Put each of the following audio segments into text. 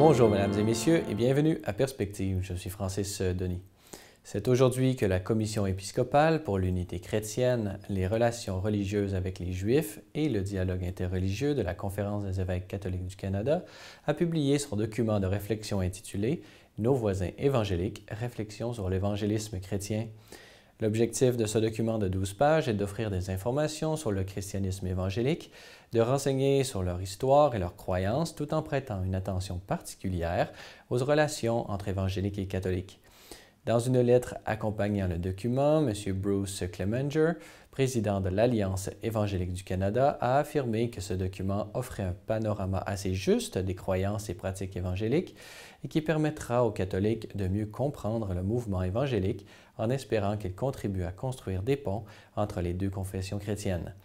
Bonjour mesdames et messieurs et bienvenue à Perspective, je suis Francis Denis. C'est aujourd'hui que la Commission épiscopale pour l'unité chrétienne, les relations religieuses avec les Juifs et le dialogue interreligieux de la Conférence des évêques catholiques du Canada a publié son document de réflexion intitulé « Nos voisins évangéliques, réflexions sur l'évangélisme chrétien ». L'objectif de ce document de 12 pages est d'offrir des informations sur le christianisme évangélique, de renseigner sur leur histoire et leurs croyances tout en prêtant une attention particulière aux relations entre évangéliques et catholiques. Dans une lettre accompagnant le document, M. Bruce Clemenger, président de l'Alliance évangélique du Canada, a affirmé que ce document offrait un panorama assez juste des croyances et pratiques évangéliques et qui permettra aux catholiques de mieux comprendre le mouvement évangélique en espérant qu'il contribue à construire des ponts entre les deux confessions chrétiennes.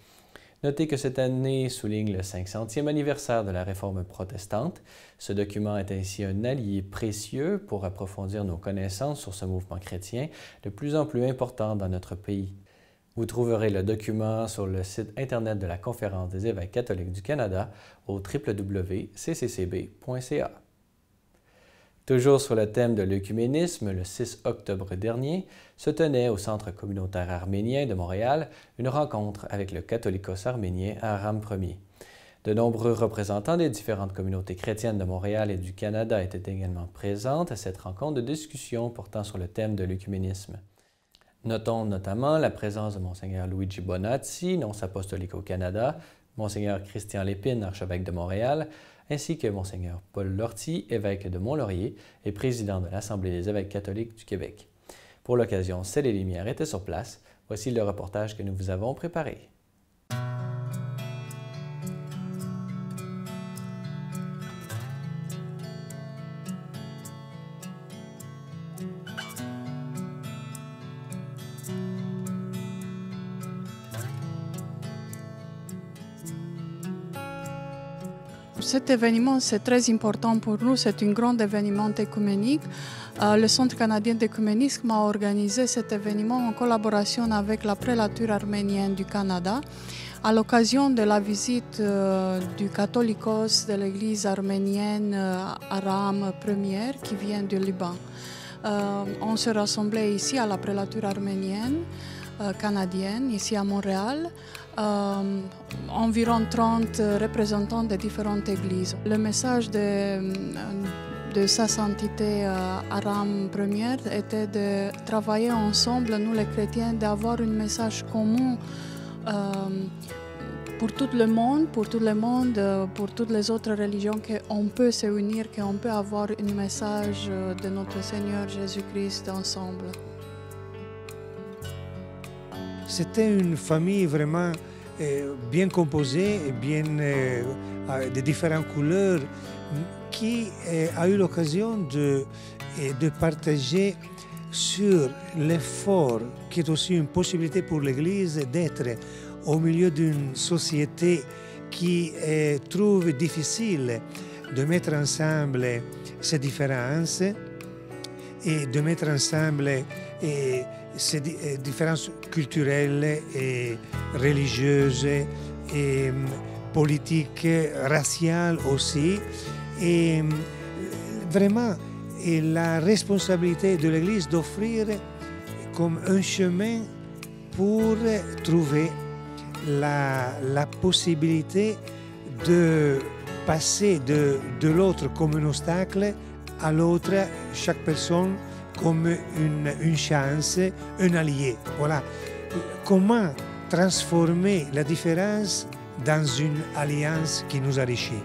Notez que cette année souligne le 500e anniversaire de la Réforme protestante. Ce document est ainsi un allié précieux pour approfondir nos connaissances sur ce mouvement chrétien de plus en plus important dans notre pays. Vous trouverez le document sur le site Internet de la Conférence des évêques catholiques du Canada au www.cccb.ca. Toujours sur le thème de l'œcuménisme, le 6 octobre dernier, se tenait au Centre communautaire arménien de Montréal une rencontre avec le Catholicos arménien Aram Ier. De nombreux représentants des différentes communautés chrétiennes de Montréal et du Canada étaient également présents à cette rencontre de discussion portant sur le thème de l'œcuménisme. Notons notamment la présence de Monseigneur Luigi Bonazzi, nonce apostolique au Canada, Monseigneur Christian Lépine, archevêque de Montréal, ainsi que Monseigneur Paul Lortie, évêque de Mont-Laurier et président de l'Assemblée des évêques catholiques du Québec. Pour l'occasion, Celle et Lumière étaient sur place. Voici le reportage que nous vous avons préparé. Cet événement, c'est très important pour nous. C'est un grand événement écuménique. Le Centre canadien d'écuménisme a organisé cet événement en collaboration avec la prélature arménienne du Canada à l'occasion de la visite du Catholicos de l'église arménienne Aram Ier qui vient du Liban. On se rassemblait ici à la prélature arménienne canadienne, ici à Montréal. Environ 30 représentants de différentes églises. Le message de Sa Sainteté Aram Ier était de travailler ensemble, nous les chrétiens, d'avoir un message commun pour tout le monde, pour toutes les autres religions, qu'on peut se unir, qu'on peut avoir un message de notre Seigneur Jésus-Christ ensemble. C'était une famille vraiment bien composée, de différentes couleurs, qui a eu l'occasion de partager sur l'effort qui est aussi une possibilité pour l'Église d'être au milieu d'une société qui trouve difficile de mettre ensemble ces différences et de mettre ensemble ces différences culturelles et religieuses et politiques, raciales aussi. Et vraiment, la responsabilité de l'Église d'offrir comme un chemin pour trouver la possibilité de passer de l'autre comme un obstacle à l'autre, chaque personne comme une chance, un allié. Voilà. Comment transformer la différence dans une alliance qui nous enrichit?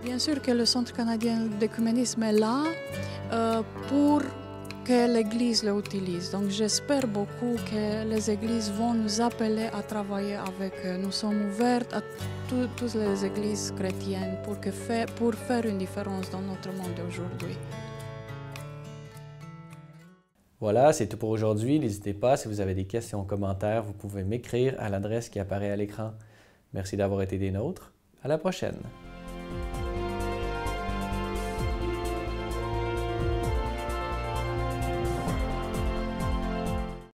Bien sûr que le Centre canadien d'écuménisme est là pour que l'Église l'utilise. Donc j'espère beaucoup que les Églises vont nous appeler à travailler avec eux. Nous sommes ouverts à toutes les Églises chrétiennes pour faire une différence dans notre monde d'aujourd'hui. Voilà, c'est tout pour aujourd'hui. N'hésitez pas, si vous avez des questions ou commentaires, vous pouvez m'écrire à l'adresse qui apparaît à l'écran. Merci d'avoir été des nôtres. À la prochaine!